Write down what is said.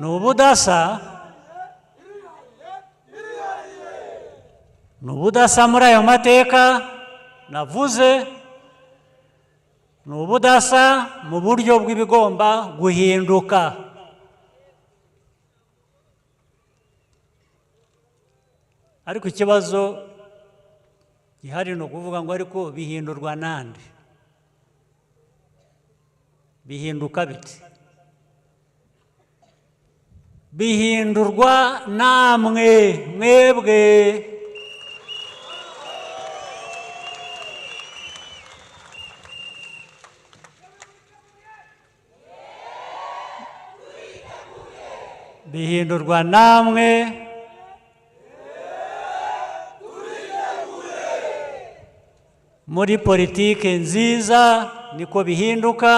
ni ubudasa muri ayo mateka navuze, ni ubudasa mu buryo bw'ibigomba guhinduka. Ariko ikibazo gihari ni ukuvuga ngo ariko bihindurwa nande, bihinduka bite? Bihindurwa namwe, mwebwe. Bihindurwa namwe, muri politiki nziza niko bihinduka.